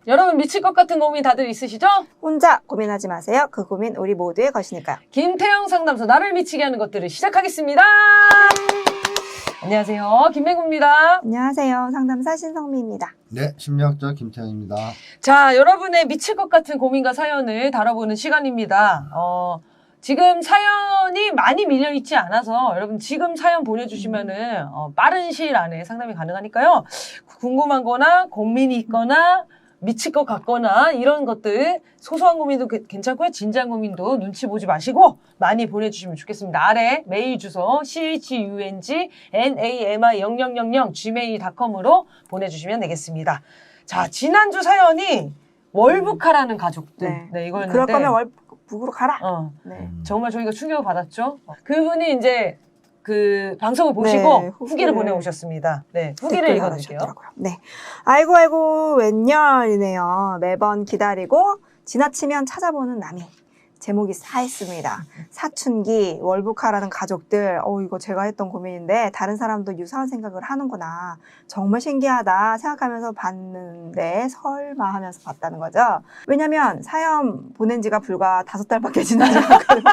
여러분 미칠 것 같은 고민 다들 있으시죠? 혼자 고민하지 마세요. 그 고민 우리 모두의 것이니까요. 김태형 상담소 나를 미치게 하는 것들을 시작하겠습니다. 안녕하세요. 김맹구입니다. 안녕하세요. 상담사 신성미입니다. 네, 심리학자 김태형입니다. 자, 여러분의 미칠 것 같은 고민과 사연을 다뤄보는 시간입니다. 지금 사연이 많이 밀려있지 않아서 여러분 지금 사연 보내주시면은 빠른 시일 안에 상담이 가능하니까요. 궁금한 거나 고민이 있거나 미칠 것 같거나 이런 것들 소소한 고민도 괜찮고요. 진지한 고민도 눈치 보지 마시고 많이 보내주시면 좋겠습니다. 아래 메일 주소 chungnami0000gmail.com으로 보내주시면 되겠습니다. 자, 지난주 사연이 월북하라는 가족들. 네, 이거였는데. 그럴 거면 월북으로 가라. 네. 정말 저희가 충격을 받았죠. 그분이 이제 그 방송을 보시고 네, 후기를 보내오셨습니다. 네, 후기를 읽어드릴게요. 네, 아이고 웬열이네요. 매번 기다리고 지나치면 찾아보는 남이. 제목이 싸했습니다. 사춘기, 월북하라는 가족들. 이거 제가 했던 고민인데 다른 사람도 유사한 생각을 하는구나. 정말 신기하다 생각하면서 봤는데 설마 하면서 봤다는 거죠. 왜냐면 사연 보낸 지가 불과 5달밖에 지나지 않거든요.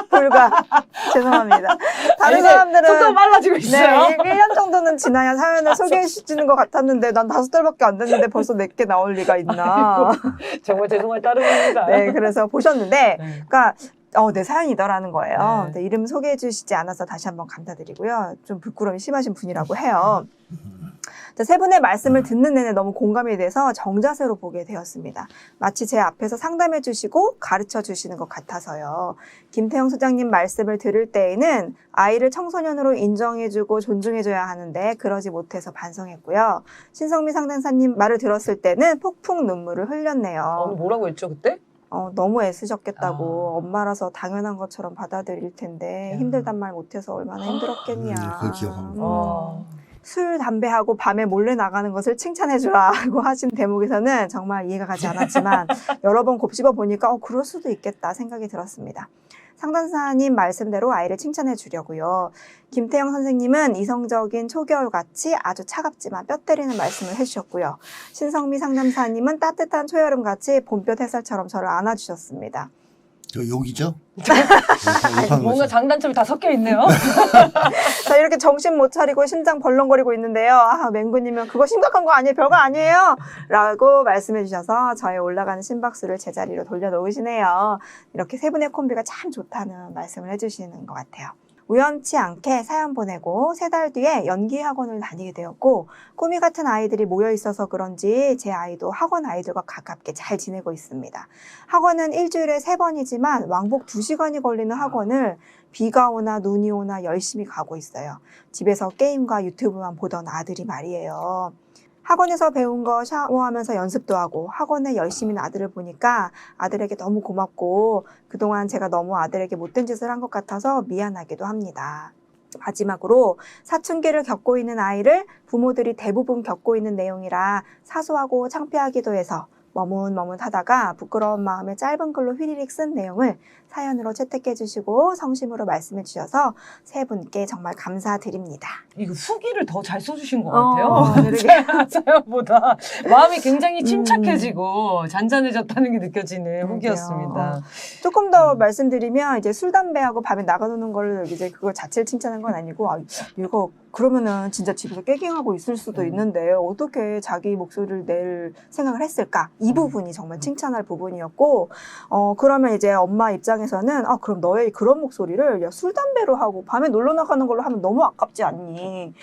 죄송합니다. 다른 사람들은 속도가 빨라지고 있어요. 네, 1년 정도는 지나야 사연을 소개해 주는 것 같았는데 난 5달밖에 안 됐는데 벌써 내게 나올 리가 있나. 정말 죄송할 따름입니다. 네, 그래서 보셨는데 네. 그러니까 내 사연이더라는 거예요. 네. 이름 소개해 주시지 않아서 다시 한번 감사드리고요. 좀 부끄러움이 심하신 분이라고 해요. 세 분의 말씀을 듣는 내내 너무 공감이 돼서 정자세로 보게 되었습니다. 마치 제 앞에서 상담해 주시고 가르쳐 주시는 것 같아서요. 김태형 소장님 말씀을 들을 때에는 아이를 청소년으로 인정해주고 존중해줘야 하는데 그러지 못해서 반성했고요. 신성미 상담사님 말을 들었을 때는 폭풍 눈물을 흘렸네요. 뭐라고 했죠 그때? 너무 애쓰셨겠다고 엄마라서 당연한 것처럼 받아들일 텐데 힘들단 말 못해서 얼마나 힘들었겠냐. 그걸 기억합니다. 술, 담배하고 밤에 몰래 나가는 것을 칭찬해주라고 하신 대목에서는 정말 이해가 가지 않았지만 여러 번 곱씹어 보니까 그럴 수도 있겠다 생각이 들었습니다. 상담사님 말씀대로 아이를 칭찬해 주려고요. 김태형 선생님은 이성적인 초겨울같이 아주 차갑지만 뼈 때리는 말씀을 해주셨고요. 신성미 상담사님은 따뜻한 초여름같이 봄볕 햇살처럼 저를 안아주셨습니다. 저 욕이죠? 뭔가 장단점이 다 섞여 있네요. 자, 이렇게 정신 못 차리고 심장 벌렁거리고 있는데요. 맹구님은 그거 심각한 거 아니에요? 별거 아니에요? 라고 말씀해 주셔서 저의 올라가는 심박수를 제자리로 돌려놓으시네요. 이렇게 세 분의 콤비가 참 좋다는 말씀을 해주시는 것 같아요. 우연치 않게 사연 보내고 3달 뒤에 연기 학원을 다니게 되었고 꿈이 같은 아이들이 모여 있어서 그런지 제 아이도 학원 아이들과 가깝게 잘 지내고 있습니다. 학원은 일주일에 3번이지만 왕복 2시간이 걸리는 학원을 비가 오나 눈이 오나 열심히 가고 있어요. 집에서 게임과 유튜브만 보던 아들이 말이에요. 학원에서 배운 거 샤워하면서 연습도 하고 학원에 열심히 아들을 보니까 아들에게 너무 고맙고 그동안 제가 너무 아들에게 못된 짓을 한 것 같아서 미안하기도 합니다. 마지막으로 사춘기를 겪고 있는 아이를 부모들이 대부분 겪고 있는 내용이라 사소하고 창피하기도 해서 머뭇머뭇하다가 부끄러운 마음에 짧은 글로 휘리릭 쓴 내용을 사연으로 채택해 주시고 성심으로 말씀해 주셔서 세 분께 정말 감사드립니다. 이거 후기를 더 잘 써주신 것 같아요. 사연보다 마음이 굉장히 침착해지고 잔잔해졌다는 게 느껴지는 후기였습니다. 조금 더 말씀드리면 이제 술, 담배하고 밤에 나가노는 걸 이제 그걸 자체를 칭찬한 건 아니고 이거 그러면은 진짜 집에서 깨갱하고 있을 수도 있는데 어떻게 자기 목소리를 낼 생각을 했을까? 이 부분이 정말 칭찬할 부분이었고 그러면 이제 엄마 입장에서는 그럼 너의 그런 목소리를 술, 담배로 하고 밤에 놀러 나가는 걸로 하면 너무 아깝지 않니?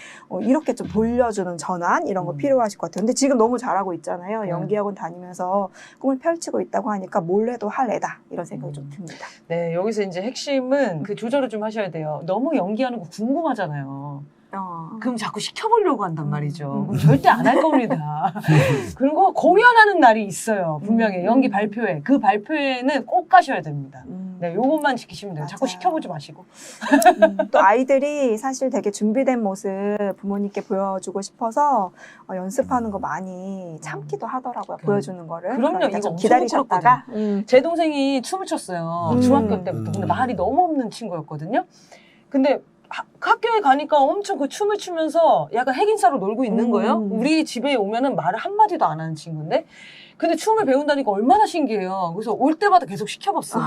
이렇게 좀 돌려주는 전환 이런 거 필요하실 것 같아요. 근데 지금 너무 잘하고 있잖아요. 연기학원 다니면서 꿈을 펼치고 있다고 하니까 몰래도 할 애다 이런 생각이 좀 듭니다. 네, 여기서 이제 핵심은 그 조절을 좀 하셔야 돼요. 너무 연기하는 거 궁금하잖아요. 그럼 자꾸 시켜보려고 한단 말이죠. 그럼 절대 안 할 겁니다. 그리고 공연하는 날이 있어요. 분명히 연기 발표회. 그 발표회는 꼭 가셔야 됩니다. 네, 요것만 지키시면 돼요. 자꾸 맞아요. 시켜보지 마시고. 또 아이들이 사실 되게 준비된 모습 부모님께 보여주고 싶어서 연습하는 거 많이 참기도 하더라고요. 보여주는 거를. 그럼요. 그러니까 이거 좀 엄청 기다리셨다가 제 동생이 춤을 췄어요. 중학교 때부터. 근데 말이 너무 없는 친구였거든요. 근데 학교에 가니까 엄청 그 춤을 추면서 약간 핵인싸로 놀고 있는 거예요. 우리 집에 오면은 말을 한마디도 안 하는 친구인데. 근데 춤을 배운다니까 얼마나 신기해요. 그래서 올 때마다 계속 시켜봤어요.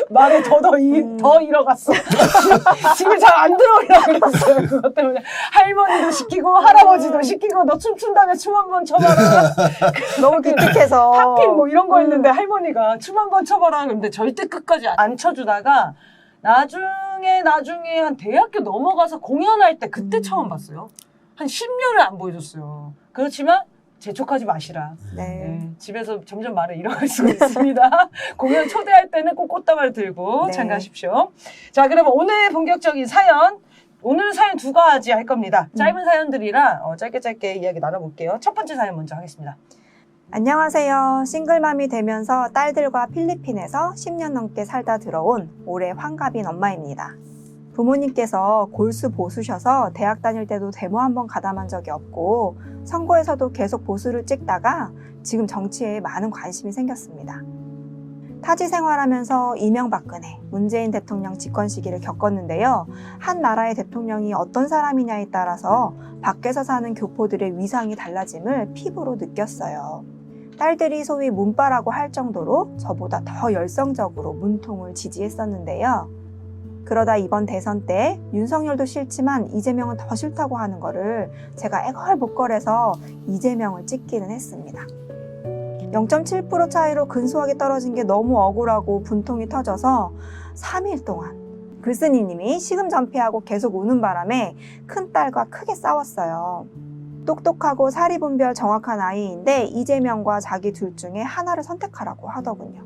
말을 더 잃어갔어. 집에 잘 안 들어오려고 그랬어요. 그것 때문에. 할머니도 시키고, 할아버지도 시키고, 너 춤춘다며 춤 한번 춰봐라. 너무 기특해서. 팝핀 뭐 이런 거 했는데 할머니가 춤 한번 춰봐라. 그런데 절대 끝까지 안 쳐주다가 나중에 한 대학교 넘어가서 공연할 때 그때 처음 봤어요. 한 10년을 안 보여줬어요. 그렇지만 재촉하지 마시라. 네, 집에서 점점 말을 잃어갈 수가 있습니다. 공연 초대할 때는 꼭 꽃다발 들고 참가하십시오. 자, 그러면 오늘 본격적인 사연. 오늘 사연 2가지 할 겁니다. 짧은 사연들이라 짧게 이야기 나눠볼게요. 첫 번째 사연 먼저 하겠습니다. 안녕하세요. 싱글맘이 되면서 딸들과 필리핀에서 10년 넘게 살다 들어온 올해 환갑인 엄마입니다. 부모님께서 골수 보수셔서 대학 다닐 때도 데모 한번 가담한 적이 없고 선거에서도 계속 보수를 찍다가 지금 정치에 많은 관심이 생겼습니다. 타지 생활하면서 이명박근혜, 문재인 대통령 집권 시기를 겪었는데요. 한 나라의 대통령이 어떤 사람이냐에 따라서 밖에서 사는 교포들의 위상이 달라짐을 피부로 느꼈어요. 딸들이 소위 문빠라고 할 정도로 저보다 더 열성적으로 문통을 지지했었는데요. 그러다 이번 대선 때 윤석열도 싫지만 이재명은 더 싫다고 하는 거를 제가 애걸복걸해서 이재명을 찍기는 했습니다. 0.7% 차이로 근소하게 떨어진 게 너무 억울하고 분통이 터져서 3일 동안 글쓴이님이 시금전폐하고 계속 우는 바람에 큰딸과 크게 싸웠어요. 똑똑하고 사리분별 정확한 아이인데 이재명과 자기 둘 중에 하나를 선택하라고 하더군요.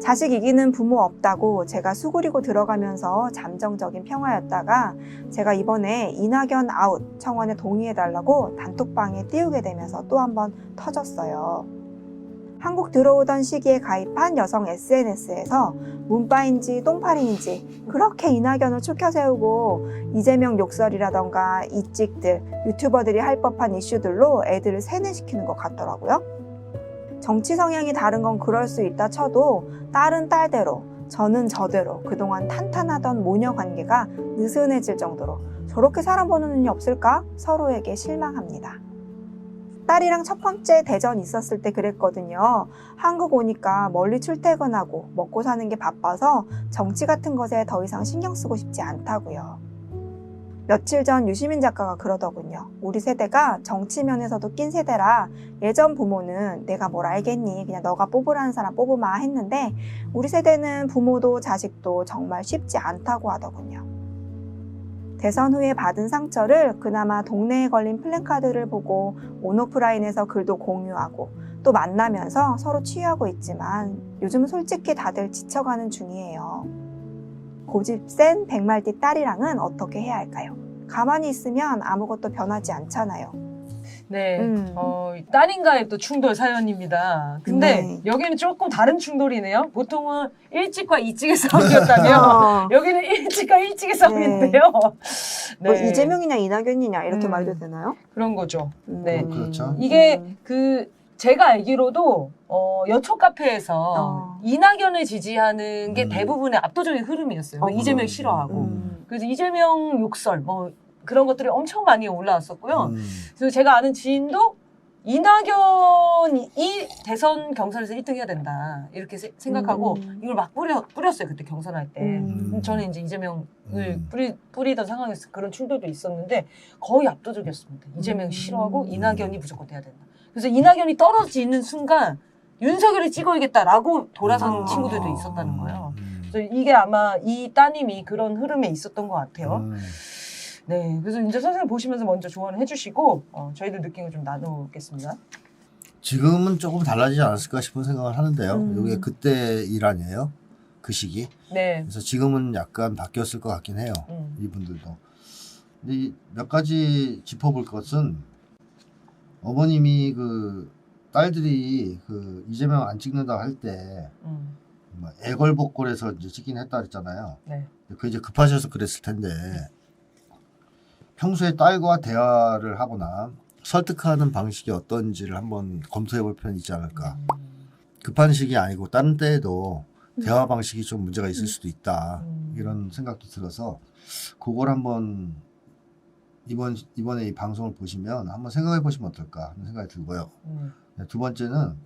자식 이기는 부모 없다고 제가 수그리고 들어가면서 잠정적인 평화였다가 제가 이번에 이낙연 아웃 청원에 동의해달라고 단톡방에 띄우게 되면서 또 한번 터졌어요. 한국 들어오던 시기에 가입한 여성 SNS에서 문빠인지 똥파린인지 그렇게 이낙연을 추켜 세우고 이재명 욕설이라던가 이찍들, 유튜버들이 할 법한 이슈들로 애들을 세뇌시키는 것 같더라고요. 정치 성향이 다른 건 그럴 수 있다 쳐도 딸은 딸대로, 저는 저대로 그동안 탄탄하던 모녀 관계가 느슨해질 정도로 저렇게 살아보는 눈이 없을까? 서로에게 실망합니다. 딸이랑 첫 번째 대전 있었을 때 그랬거든요. 한국 오니까 멀리 출퇴근하고 먹고 사는 게 바빠서 정치 같은 것에 더 이상 신경 쓰고 싶지 않다고요. 며칠 전 유시민 작가가 그러더군요. 우리 세대가 정치면에서도 낀 세대라 예전 부모는 내가 뭘 알겠니? 그냥 너가 뽑으라는 사람 뽑으마 했는데 우리 세대는 부모도 자식도 정말 쉽지 않다고 하더군요. 대선 후에 받은 상처를 그나마 동네에 걸린 플랜카드를 보고 온오프라인에서 글도 공유하고 또 만나면서 서로 치유하고 있지만 요즘은 솔직히 다들 지쳐가는 중이에요. 고집 센 백말띠 딸이랑은 어떻게 해야 할까요? 가만히 있으면 아무것도 변하지 않잖아요. 네, 딸인가의 또 충돌 사연입니다. 근데 여기는 조금 다른 충돌이네요. 보통은 일찍과 이찍의 싸움이었다면 여기는 일찍과 일찍의 싸움인데요. 뭐 이재명이냐 이낙연이냐 이렇게 말도 되나요? 그런 거죠. 네, 그렇죠. 이게 제가 알기로도 여초 카페에서 이낙연을 지지하는 게 대부분의 압도적인 흐름이었어요. 이재명 싫어하고. 그래서 이재명 욕설 그런 것들이 엄청 많이 올라왔었고요. 그래서 제가 아는 지인도 이낙연이 대선 경선에서 1등 해야 된다 이렇게 생각하고 이걸 막 뿌렸어요. 그때 경선할 때. 저는 이제 이재명을 뿌리던 상황에서 그런 충돌도 있었는데 거의 압도적이었습니다. 이재명 싫어하고 이낙연이 무조건 돼야 된다. 그래서 이낙연이 떨어지는 순간 윤석열을 찍어야겠다라고 돌아선 친구들도 있었다는 거예요. 그래서 이게 아마 이 따님이 그런 흐름에 있었던 것 같아요. 네, 그래서 이제 선생님 보시면서 먼저 조언을 해주시고 저희들 느낌을 좀 나누겠습니다. 지금은 조금 달라지지 않았을까 싶은 생각을 하는데요. 이게 그때 일 아니에요? 그 시기. 네. 그래서 지금은 약간 바뀌었을 것 같긴 해요. 이분들도. 근데 몇 가지 짚어볼 것은 어머님이 그 딸들이 그 이재명 안 찍는다 할 때 뭐 애걸복걸해서 이제 찍긴 했다 그랬잖아요. 네. 그 이제 급하셔서 그랬을 텐데 평소에 딸과 대화를 하거나 설득하는 방식이 어떤지를 한번 검토해 볼 필요는 있지 않을까. 급한 식이 아니고 다른 때에도 대화 방식이 좀 문제가 있을 수도 있다. 이런 생각도 들어서 그걸 한번 이번에 이 방송을 보시면 한번 생각해 보시면 어떨까 하는 생각이 들고요. 두 번째는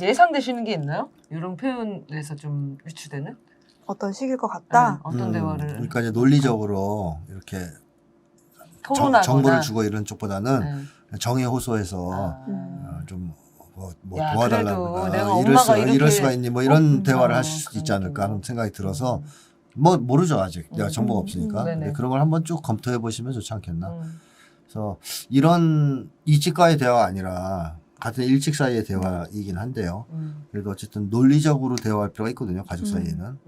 예상되시는 게 있나요? 이런 표현에서 좀 유추되는? 어떤 식일 것 같다. 어떤 대화를 그러니까 이제 논리적으로 이렇게 토론하거나 정보를 주고 이런 쪽보다는 네. 정에 호소해서 아. 좀 뭐 야, 도와달라고 그래도 내가 이럴 엄마가 이럴 이렇게- 수가 있니 뭐 이런 대화를 하실 수도 있지 그러니까. 않을까 하는 생각이 들어서 뭐 모르죠 아직 내가 정보가 없으니까. 네네. 근데 그런 걸 한번 쭉 검토해 보시면 좋지 않겠나. 음. 그래서 이런 이직과의 대화가 아니라 같은 일직 사이의 대화이긴 한데요. 그래도 어쨌든 논리적으로 대화할 필요가 있거든요. 가족 사이에는.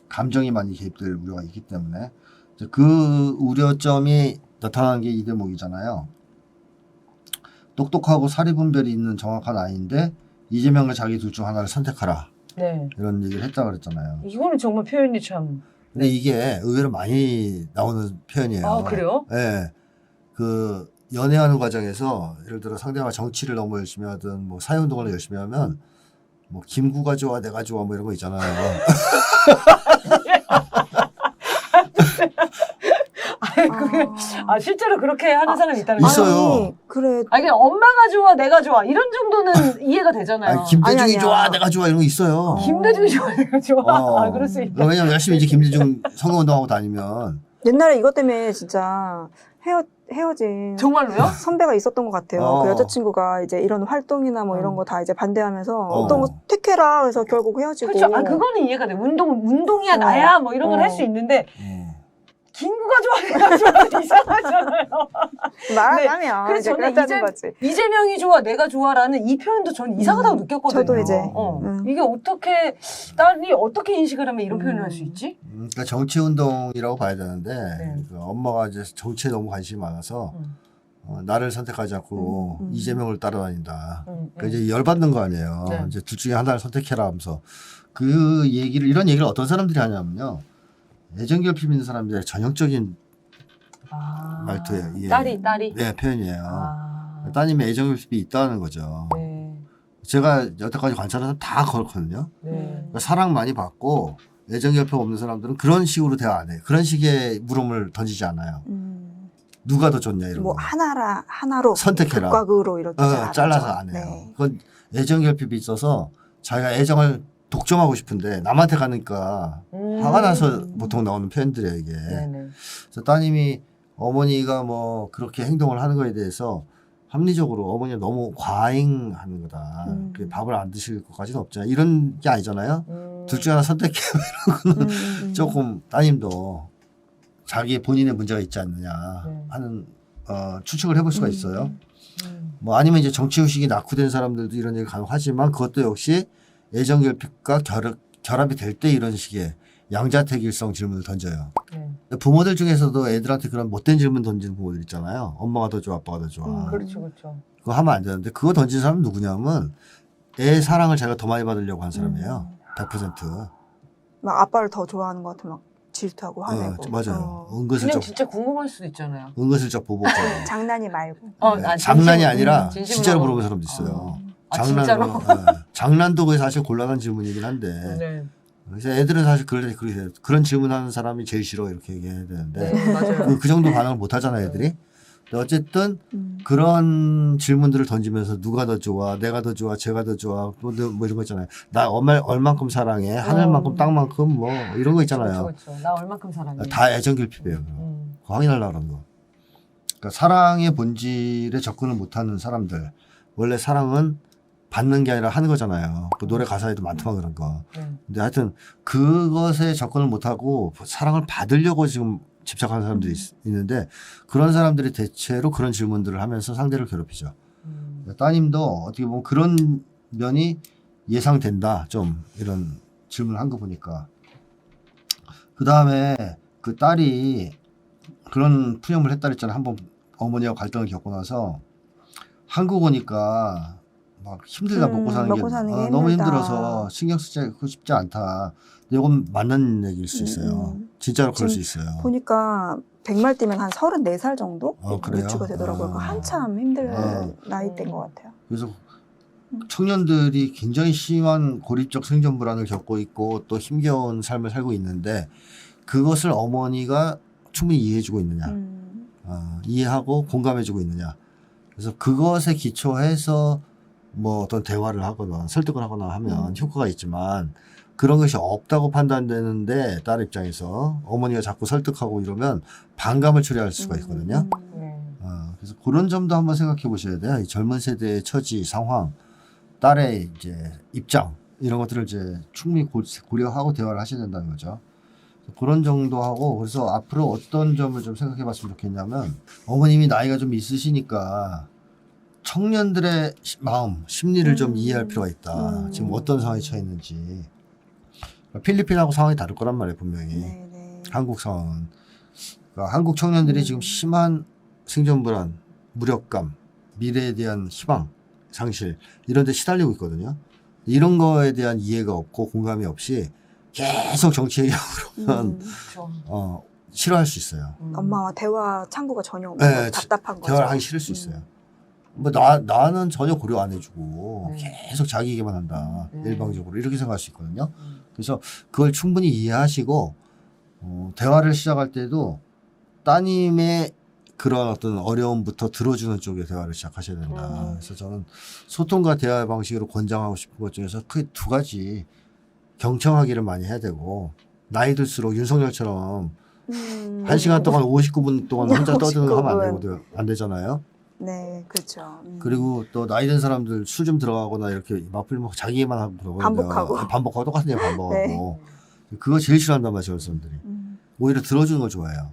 감정이 많이 개입될 우려가 있기 때문에 이제 그 우려점이 나타나는 게 이 대목이잖아요. 똑똑하고 사리분별이 있는 정확한 아이인데 이재명과 자기 둘 중 하나를 선택하라. 네. 이런 얘기를 했다고 그랬잖아요. 이거는 정말 표현이 참. 근데 이게 의외로 많이 나오는 표현이에요. 아, 그래요? 네. 그 연애하는 과정에서 예를 들어 상대가 정치를 너무 열심히 하든 뭐 사회운동을 열심히 하면 뭐 김구가 좋아 내가 좋아 뭐 이런 거 있잖아요. 아니, 그게, 실제로 그렇게 하는 사람이 있다는 거예요? 있어요. 아니, 그래. 아니, 그냥 엄마가 좋아, 내가 좋아. 이런 정도는 이해가 되잖아요. 아니, 김대중이 아니, 아니야. 좋아 내가 좋아 이런 거 있어요. 김대중이 좋아, 내가 좋아. 그럴 수 있다. 왜냐면 열심히 이제 김대중 선거운동하고 다니면 옛날에 이것 때문에 진짜 헤어진 정말로요? 선배가 있었던 것 같아요. 어. 그 여자친구가 이제 이런 활동이나 뭐 이런 거 다 이제 반대하면서 어. 어떤 거 택해라 그래서 결국 헤어지고. 그렇죠. 그거는 이해가 돼. 운동이야, 나야, 뭐 이런 걸 할 수 있는데, 김구가 좋아, 내가 좋아. 이상하잖아요. 말하자면 그래서 이제 저는 그렇다는 거지. 이재명이 좋아, 내가 좋아라는 이 표현도 저는 이상하다고 느꼈거든요. 저도 이제. 이게 어떻게, 딸이 어떻게 인식을 하면 이런 표현을 할 수 있지? 그러니까 정치운동이라고 봐야 되는데 네. 그 엄마가 이제 정치에 너무 관심이 많아서 나를 선택하지 않고 이재명을 따라다닌다. 그러니까 이제 열받는 거 아니에요. 네. 이제 둘 중에 하나를 선택해라 하면서 그 얘기를 이런 얘기를 어떤 사람들이 하냐면요. 애정결핍 있는 사람들의 전형적인 말투예요. 이게. 딸이? 네, 표현이에요. 따님의 애정결핍이 있다는 거죠. 네. 제가 여태까지 관찰해서 다 그렇거든요. 네. 그러니까 사랑 많이 받고 애정결핍 없는 사람들은 그런 식으로 대화 안 해요. 그런 식의 물음을 던지지 않아요. 누가 더 좋냐 이런 뭐 거. 하나로 선택해라. 극과극으로 이렇게 잘라서 안 해요. 네. 그건 애정결핍이 있어서 자기가 애정을 독점하고 싶은데 남한테 가니까 화가 나서 보통 나오는 표현들이에요 이게. 네네. 그래서 따님이 어머니가 뭐 그렇게 행동을 하는 거에 대해서 합리적으로 어머니가 너무 과잉하는 거다. 그게 밥을 안 드실 것까지는 없잖아요. 이런 게 아니잖아요. 둘 중에 하나 선택해. 이러고는 조금 따님도 자기 본인의 문제가 있지 않느냐 하는 추측을 해볼 수가 있어요. 뭐 아니면 이제 정치의식이 낙후된 사람들도 이런 얘기 가능하지만 그것도 역시 애정결핍과 결합이 될 때 이런 식의 양자택일성 질문을 던져요. 부모들 중에서도 애들한테 그런 못된 질문 던지는 부모들 있잖아요. 엄마가 더 좋아, 아빠가 더 좋아. 그렇죠. 그거 하면 안 되는데 그거 던진 사람은 누구냐면 애 사랑을 자기가 더 많이 받으려고 한 사람이에요. 100%. 막 아빠를 더 좋아하는 것 같으면 막 질투하고 화내고. 맞아요. 그냥 은근슬쩍 진짜 궁금할 수도 있잖아요. 은근슬쩍 보복하고. 장난이 말고. 장난이 아니라 진심으로. 진짜로 물어보는 사람도 있어요. 진짜로? 장난도 그게 사실 곤란한 질문이긴 한데. 네. 그래서 애들은 사실 그런 질문하는 사람이 제일 싫어 이렇게 얘기해야 되는데 네, 맞아요. 그 정도 반응을 못 하잖아요 애들이. 근데 어쨌든 그런 질문들을 던지면서 누가 더 좋아, 내가 더 좋아, 제가 더 좋아, 뭐 이런 거 있잖아요. 나 얼만큼 사랑해, 하늘만큼 땅만큼 뭐 이런 거 있잖아요. 그렇죠. 나 얼만큼 사랑해. 다 애정결핍이에요. 그거 확인하려고 그러는 거. 그러니까 사랑의 본질에 접근을 못하는 사람들. 원래 사랑은 받는 게 아니라 하는 거잖아요. 그 노래 가사에도 많더만 그런 거. 근데 하여튼 그것에 접근을 못하고 사랑을 받으려고 지금 집착하는 사람들이 있는데 그런 사람들이 대체로 그런 질문들을 하면서 상대를 괴롭히죠. 따님도 어떻게 보면 그런 면이 예상된다. 좀 이런 질문을 한 거 보니까. 그 다음에 그 딸이 그런 푸념을 했다 그랬잖아요. 한번 어머니와 갈등을 겪고 나서 한국 오니까 막 힘들다 먹고 사는 게 먹고 사는 게 너무 힘들다. 힘들어서 신경 쓰고 싶지 않다. 근데 이건 맞는 얘기일 수 있어요. 진짜로 그럴 수 있어요. 보니까 100말 뛰면 한 34살 정도 그래요? 유추가 되더라고요. 아. 한참 힘든 아. 나이대인 것 같아요. 그래서 청년들이 굉장히 심한 고립적 생존 불안을 겪고 있고 또 힘겨운 삶을 살고 있는데 그것을 어머니가 충분히 이해해주고 있느냐, 이해하고 공감해주고 있느냐. 그래서 그것에 기초해서 뭐 어떤 대화를 하거나 설득을 하거나 하면 효과가 있지만 그런 것이 없다고 판단되는데 딸 입장에서 어머니가 자꾸 설득하고 이러면 반감을 초래할 수가 있거든요. 그래서 그런 점도 한번 생각해 보셔야 돼요. 이 젊은 세대의 처지, 상황, 딸의 이제 입장 이런 것들을 이제 충분히 고려하고 대화를 하셔야 된다는 거죠. 그런 정도 하고 그래서 앞으로 어떤 점을 좀 생각해 봤으면 좋겠냐면 어머님이 나이가 좀 있으시니까 청년들의 마음, 심리를 좀 이해할 필요가 있다. 지금 어떤 상황에 처해 있는지. 필리핀하고 상황이 다를 거란 말이에요, 분명히. 네네. 한국 상황은. 그러니까 한국 청년들이 지금 심한 생존 불안, 무력감, 미래에 대한 희망, 상실 이런 데 시달리고 있거든요. 이런 거에 대한 이해가 없고 공감이 없이 계속 정치 얘기하고 그러면 싫어할 수 있어요. 엄마와 대화 창구가 전혀 없는 답답한 거죠. 대화를 하기 싫을 수 있어요. 뭐 나는 전혀 고려 안 해주고 계속 자기 얘기만 한다. 일방적으로 이렇게 생각할 수 있거든요. 그래서 그걸 충분히 이해하시고 대화를 시작할 때도 따님의 그런 어떤 어려움부터 들어주는 쪽의 대화를 시작하셔야 된다. 그래서 저는 소통과 대화의 방식으로 권장하고 싶은 것 중에서 크게 두 가지. 경청하기를 많이 해야 되고 나이 들수록 윤석열처럼 1시간 동안 59분 동안 혼자 떠드는 거 하면 안 되잖아요. 네, 그렇죠. 그리고 또 나이 든 사람들 술 좀 들어가거나 이렇게 마플 먹고 자기 얘기만 하고 그러거든요. 반복하고 똑같은 얘기 반복하고. 네. 그거 제일 싫어한단 말이에요, 사람들이. 오히려 들어주는 걸 좋아해요.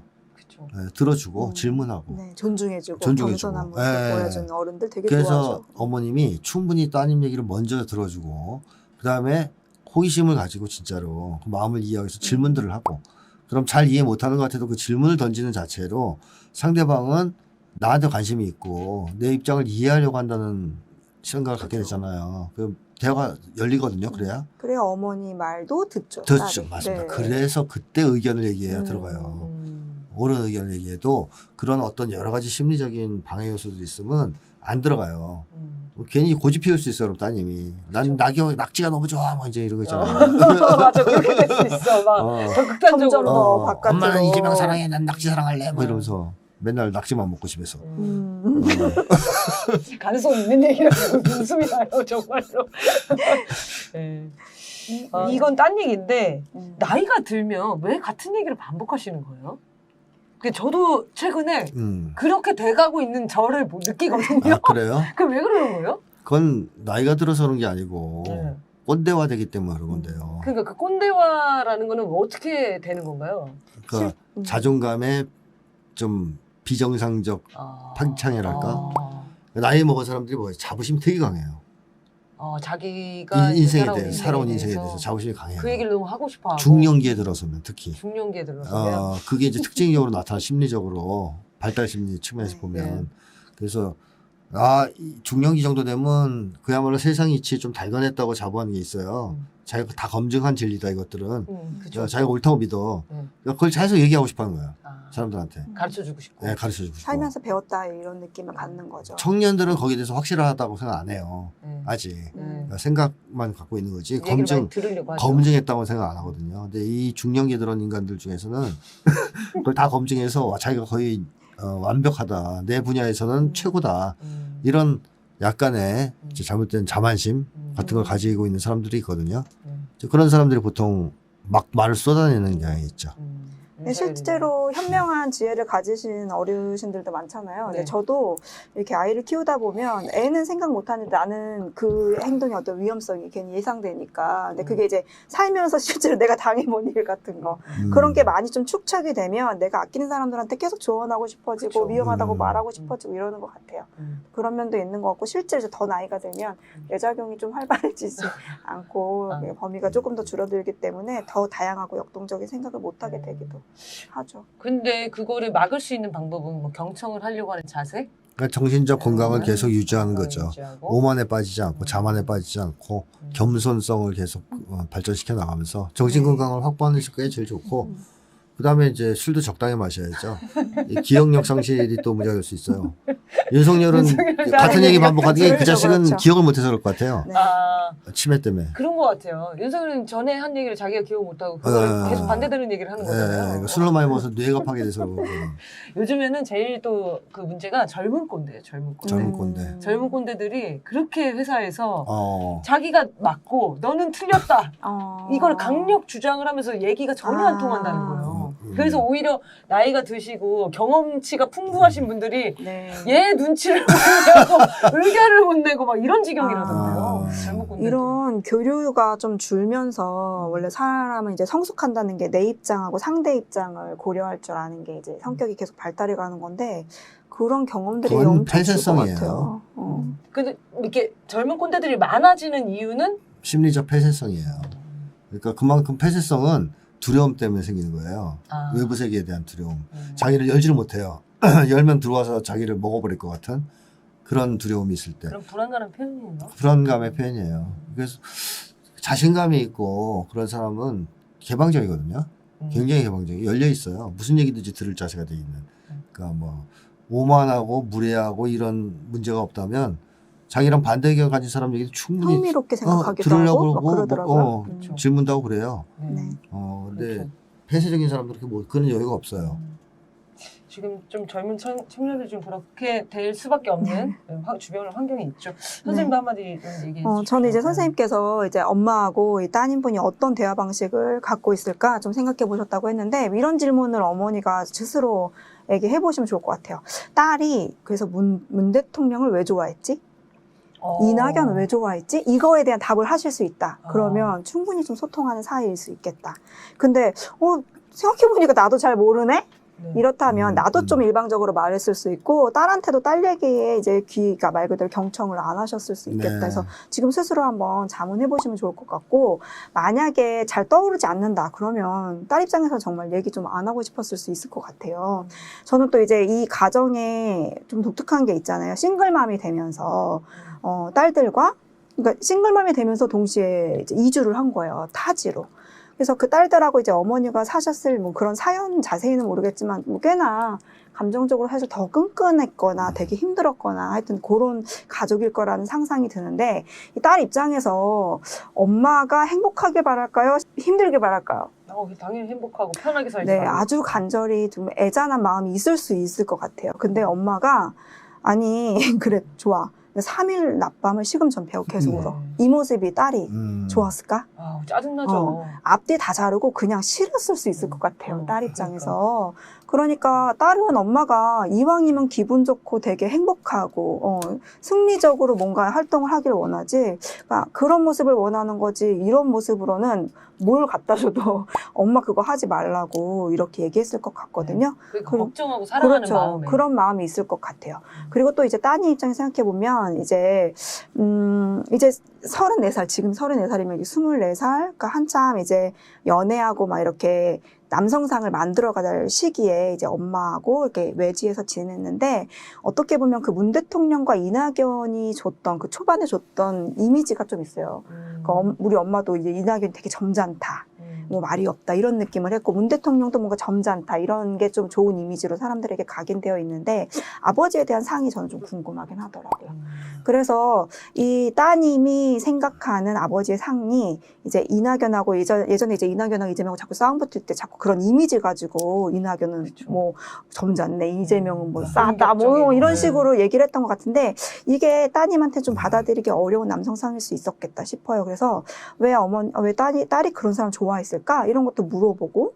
네, 들어주고 질문하고. 네, 존중해주고 겸손한 모습 보여주는 어른들 되게 그래서 좋아하죠. 어머님이 충분히 따님 얘기를 먼저 들어주고 그다음에 호기심을 가지고 진짜로 그 마음을 이해하기 위해서 질문들을 하고 그럼 잘 이해 못하는 것 같아도 그 질문을 던지는 자체로 상대방은 나한테 관심이 있고 내 입장을 이해하려고 한다는 생각을 갖게 되잖아요. 그 대화가 열리거든요. 그래야 어머니 말도 듣죠. 맞습니다. 네. 그래서 그때 의견을 얘기해야 들어가요. 옳은 의견을 얘기해도 그런 어떤 여러 가지 심리적인 방해 요소들이 있으면 안 들어가요. 괜히 고집 피울 수 있어요, 그럼 따님이. 난 낙지가 너무 좋아, 뭐 이제 이런 거 있잖아요. 맞아, 그렇게 될 수 있어. 막 적극단적으로. 엄마는 이재명 사랑해, 난 낙지 사랑할래, 뭐 이러면서 맨날 낙지만 먹고 집에서. 가능성 있는 얘기라고 웃음이 나요, 정말로. 네. 이건 딴 얘기인데 나이가 들면 왜 같은 얘기를 반복하시는 거예요? 저도 최근에 그렇게 돼가고 있는 저를 느끼거든요. 그래요? 그럼 왜 그러는 거예요? 그건 나이가 들어서 그런 게 아니고 꼰대화 되기 때문에 그런 건데요. 그러니까 그 꼰대화라는 거는 어떻게 되는 건가요? 그러니까 자존감에 좀 비정상적 팽창이랄까? 나이 먹은 사람들이 뭐예요? 자부심이 되게 강해요. 자기가 인생에 대해서 살아온 인생에 대해서 자부심이 강해요. 그 얘기를 너무 하고 싶어 하고. 중년기에 들어서면 특히. 중년기에 들어서면. 그게 이제 특징적으로 나타나 심리적으로 발달 심리 측면에서 보면. 그래서 이 중년기 정도 되면 그야말로 세상 이치에 좀 달관했다고 자부하는 게 있어요. 자기가 다 검증한 진리다 이것들은. 자기가 옳다고 믿어. 그걸 계속 얘기하고 싶어하는 거야. 사람들한테. 가르쳐주고 싶고. 네, 가르쳐주고 싶고. 살면서 배웠다 이런 느낌을 갖는 거죠. 청년들은 거기에 대해서 확실하다고 생각 안 해요. 아직. 그러니까 생각만 갖고 있는 거지. 검증했다고 생각 안 하거든요. 근데 이 중년기에 들어온 인간들 중에서는 그걸 다 검증해서 자기가 거의 완벽하다. 내 분야에서는 최고다. 이런 약간의 잘못된 자만심 같은 걸 가지고 있는 사람들이 있거든요. 그런 사람들이 보통 막 말을 쏟아내는 경향이 있죠. 네, 실제로 현명한 지혜를 가지신 어르신들도 많잖아요. 근데 저도 이렇게 아이를 키우다 보면 애는 생각 못하는데 나는 그 행동의 어떤 위험성이 괜히 예상되니까. 근데 그게 이제 살면서 실제로 내가 당해본 일 같은 거. 그런 게 많이 좀 축적이 되면 내가 아끼는 사람들한테 계속 조언하고 싶어지고 위험하다고 말하고 싶어지고 이러는 것 같아요. 그런 면도 있는 것 같고 실제로 이제 더 나이가 들면 뇌작용이 좀 활발해지지 않고 범위가 조금 더 줄어들기 때문에 더 다양하고 역동적인 생각을 못하게 되기도 하죠. 근데 그거를 막을 수 있는 방법은 뭐 경청을 하려고 하는 자세? 그러니까 정신적 건강을 계속 유지하는 건강을 거죠. 유지하고. 오만에 빠지지 않고 자만에 빠지지 않고 겸손성을 계속 발전시켜 나가면서 정신 건강을 확보하는 게 제일 좋고 그다음에 이제 술도 적당히 마셔야죠. 이 기억력 상실이 또 문제가 될 수 있어요. 윤석열은 윤석열이 같은 얘기 반복하는 게 그 그렇죠, 자식은 그렇죠. 기억을 못해서 그럴 것 같아요. 네. 아, 치매 때문에. 그런 것 같아요. 윤석열은 전에 한 얘기를 자기가 기억 못하고 그걸 계속 반대되는 얘기를 하는 거잖아요. 술로 많이 먹어서 뇌가 파괴돼서 그러고. 요즘에는 제일 또 그 문제가 젊은 꼰대예요. 젊은 꼰대. 젊은 꼰대. 젊은 꼰대들이 그렇게 회사에서 어. 자기가 맞고 너는 틀렸다. 이걸 강 강력 주장을 하면서 얘기가 전혀 안 통한다는 거예요. 음. 그래서 오히려 나이가 드시고 경험치가 풍부하신 분들이 네. 얘 눈치를 못 내고 의견을 못 내고 막 이런 지경이라던데요. 아. 젊은 꼰대. 이런 교류가 좀 줄면서 원래 사람은 이제 성숙한다는 게 내 입장하고 상대 입장을 고려할 줄 아는 게 이제 성격이 계속 발달해 가는 건데 그런 경험들이 그건 엄청 줄것 폐쇄성이에요. 같아요. 근데 이렇게 젊은 꼰대들이 많아지는 이유는 심리적 폐쇄성이에요. 그러니까 그만큼 폐쇄성은 두려움 때문에 생기는 거예요. 아. 외부 세계에 대한 두려움. 자기를 열지를 못해요. 열면 들어와서 자기를 먹어버릴 것 같은 그런 두려움이 있을 때. 그런 불안감의 표현이에요. 불안감의 표현이에요. 그래서 자신감이 있고 그런 사람은 개방적이거든요. 굉장히 개방적이 열려 있어요. 무슨 얘기든지 들을 자세가 돼 있는. 그러니까 뭐 오만하고 무례하고 이런 문제가 없다면 자기랑 반대 의견 가진 사람 얘기도 충분히 흥미롭게 생각하기도 들으려고 하고 막 그러고 그러더라고요. 그렇죠. 질문도 하고 그래요. 네. 근데 그렇죠. 폐쇄적인 사람들 그렇게 뭐 그런 여유가 없어요. 지금 좀 젊은 청년들 좀 그렇게 될 수밖에 없는 주변 환경이 있죠. 선생님도 한마디 좀 얘기해 주시죠. 저는 이제 선생님께서 이제 엄마하고 이 따님분이 어떤 대화 방식을 갖고 있을까 좀 생각해 보셨다고 했는데 이런 질문을 어머니가 스스로에게 해보시면 좋을 것 같아요. 딸이 그래서 문 대통령을 왜 좋아했지? 이낙연을 왜 좋아했지? 이거에 대한 답을 하실 수 있다. 그러면 충분히 좀 소통하는 사이일 수 있겠다. 근데 생각해보니까 나도 잘 모르네? 네. 이렇다면 나도 좀 일방적으로 말했을 수 있고 딸한테도 딸 얘기에 이제 귀가 말 그대로 경청을 안 하셨을 수 있겠다. 네. 그래서 지금 스스로 한번 자문해 보시면 좋을 것 같고 만약에 잘 떠오르지 않는다 그러면 딸 입장에서 정말 얘기 좀 안 하고 싶었을 수 있을 것 같아요. 저는 또 이제 이 가정에 좀 독특한 게 있잖아요. 싱글맘이 되면서 딸들과 그러니까 싱글맘이 되면서 동시에 이제 이주를 한 거예요. 타지로. 그래서 그 딸들하고 이제 어머니가 사셨을 뭐 그런 사연 자세히는 모르겠지만 뭐 꽤나 감정적으로 사실 더 끈끈했거나 되게 힘들었거나 하여튼 그런 가족일 거라는 상상이 드는데 이 딸 입장에서 엄마가 행복하게 바랄까요? 힘들게 바랄까요? 당연히 행복하고 편하게 살지. 네, 아주 간절히 좀 애잔한 마음이 있을 수 있을 것 같아요. 근데 엄마가 아니 그래 좋아. 3일 낮밤을 시금전폐하고 계속 울어. 이 모습이 딸이 좋았을까? 짜증나죠. 앞뒤 다 자르고 그냥 싫었을 수 있을 것 같아요. 딸 입장에서. 그러니까 딸은 엄마가 이왕이면 기분 좋고 되게 행복하고 승리적으로 뭔가 활동을 하기를 원하지 그러니까 그런 모습을 원하는 거지 이런 모습으로는 뭘 갖다 줘도 엄마 그거 하지 말라고 이렇게 얘기했을 것 같거든요. 걱정하고 사랑하는 그렇죠. 마음에. 그런 마음이 있을 것 같아요. 그리고 또 이제 따님 입장에 생각해 보면 이제 34살 지금 34살이면 24살 그러니까 한참 이제 연애하고 막 이렇게 남성상을 만들어가는 시기에 이제 엄마하고 이렇게 외지에서 지냈는데 어떻게 보면 그 문 대통령과 이낙연이 줬던 그 초반에 줬던 이미지가 좀 있어요. 그러니까 우리 엄마도 이제 이낙연이 되게 점잖다. 뭐 말이 없다 이런 느낌을 했고 문 대통령도 뭔가 점잖다 이런 게 좀 좋은 이미지로 사람들에게 각인되어 있는데 아버지에 대한 상이 저는 좀 궁금하긴 하더라고요. 그래서 이 따님이 생각하는 아버지의 상이 이제 이낙연하고 예전에 이제 이낙연하고 이재명하고 자꾸 싸움 붙을 때 자꾸 그런 이미지 가지고 이낙연은 뭐 점잖네 이재명은 뭐 싸다 뭐 이런 식으로 얘기를 했던 것 같은데 이게 따님한테 좀 받아들이기 어려운 남성상일 수 있었겠다 싶어요. 그래서 왜 딸이 그런 사람 좋아했을까 이런 것도 물어보고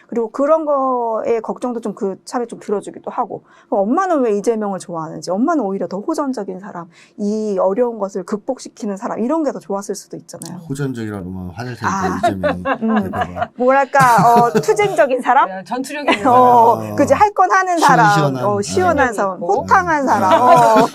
그리고 그런 거에 걱정도 좀 그 차례 좀 들어주기도 하고 엄마는 왜 이재명을 좋아하는지 엄마는 오히려 더 호전적인 사람 이 어려운 것을 극복시키는 사람 이런 게 더 좋았을 수도 있잖아요. 호전적이라 그러면 화낼 텐데 이재명 대표가 뭐랄까 투쟁적인 사람? 네, 전투력이 있는 그지 할 건 하는 사람, 시원한 사람, 호탕한 사람.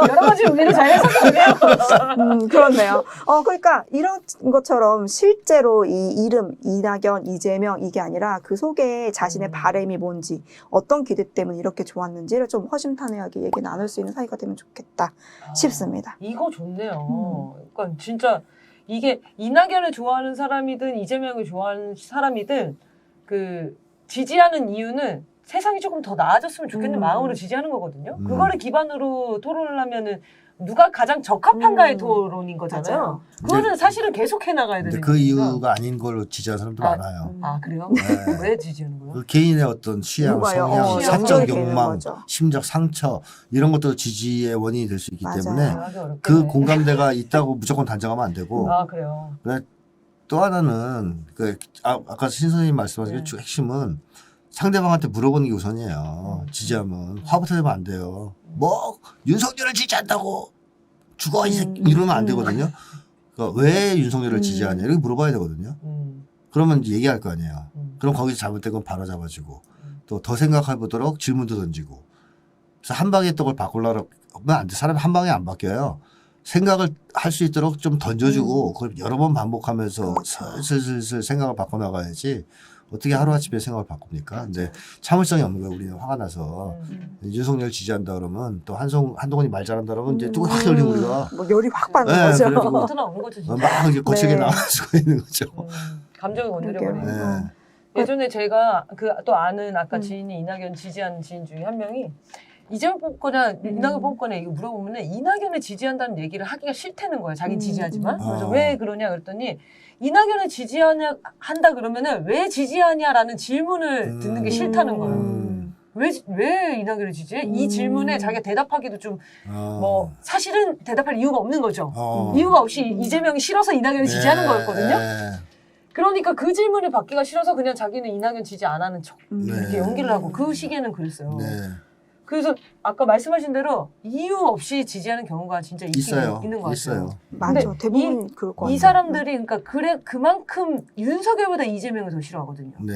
여러 가지 의미를 잘 해석하네요. 그렇네요. 그러니까 이런 것처럼 실제로 이 이름 이낙연 이낙연, 이재명 이게 아니라 그 속에 자신의 바람이 뭔지 어떤 기대 때문에 이렇게 좋았는지를 좀 허심탄회하게 얘기 나눌 수 있는 사이가 되면 좋겠다 싶습니다. 이거 좋네요. 그러니까 진짜 이게 이낙연을 좋아하는 사람이든 이재명을 좋아하는 사람이든 그 지지하는 이유는 세상이 조금 더 나아졌으면 좋겠는 마음으로 지지하는 거거든요. 그거를 기반으로 토론을 하면은 누가 가장 적합한가의 토론인 거잖아요. 맞아요. 그거는 사실은 계속 해나가야 되는 근데 그 거니까. 이유가 아닌 걸로 지지하는 사람도 많아요. 아 그래요? 네. 왜 지지하는 거예요? 그 개인의 어떤 취향, 누가요? 성향, 취향, 사적 성격이 되는 욕망, 거죠. 심적 상처 이런 것도 지지의 원인이 될 수 있기 맞아요. 때문에 하기 어렵겠네. 그 공감대가 있다고 무조건 단정하면 안 되고 아 그래요. 또 하나는 아까 신 선생님 말씀하신 네. 게 핵심은 상대방한테 물어보는 게 우선이에요. 지지하면 화부터 내면 안 돼요. 뭐 윤석열을 지지한다고 죽어 이 새끼 이러면 안 되거든요. 그러니까 왜 윤석열을 지지하냐 이렇게 물어봐야 되거든요. 그러면 이제 얘기할 거 아니에요. 그럼 거기서 잘못된 건 바로 잡아주고 또 더 생각해보도록 질문도 던지고 그래서 한 방에 떡을 바꾸려면 안 돼. 사람이 한 방에 안 바뀌어요. 생각을 할 수 있도록 좀 던져주고 그걸 여러 번 반복하면서 슬슬 생각을 바꿔나가야지 어떻게 하루아침에 생각을 바꿉니까? 근데 참을성이 없는 거예요. 우리는 화가 나서 윤석열 지지한다 그러면 또 한동훈이 말 잘한다 그러면 이제 또 확 열리고 우리가 뭐 열이 확 받는 네, 거죠. 그래가지고 버튼 나오는 거죠 진짜. 막 이제 거칠게 네. 나갈 수가 있는 거죠. 감정이 건드려버리는. 네. 예전에 제가 그 또 아는 아까 지인이 이낙연 지지하는 지인 중에 한 명이 이재명 뽑거나 이낙연 뽑거나 이거 물어보면은 이낙연을 지지한다는 얘기를 하기가 싫다는 거예요. 자기 지지하지만. 그래서 왜 그러냐 그랬더니 이낙연을 한다 그러면은 왜 지지하냐라는 질문을 듣는 게 싫다는 거예요. 왜 이낙연을 지지해? 이 질문에 자기가 대답하기도 좀 뭐 사실은 대답할 이유가 없는 거죠. 이유가 없이 이재명이 싫어서 이낙연을 지지하는 거였거든요. 그러니까 그 질문을 받기가 싫어서 그냥 자기는 이낙연 지지 안 하는 척 이렇게 연기를 하고 그 시기에는 그랬어요. 네. 그래서 아까 말씀하신 대로 이유 없이 지지하는 경우가 진짜 있는 것 같아요. 있어요. 많죠. 대부분 그럴 것 같아요. 이 사람들이 그러니까 그만큼 윤석열보다 이재명을 더 싫어하거든요. 네.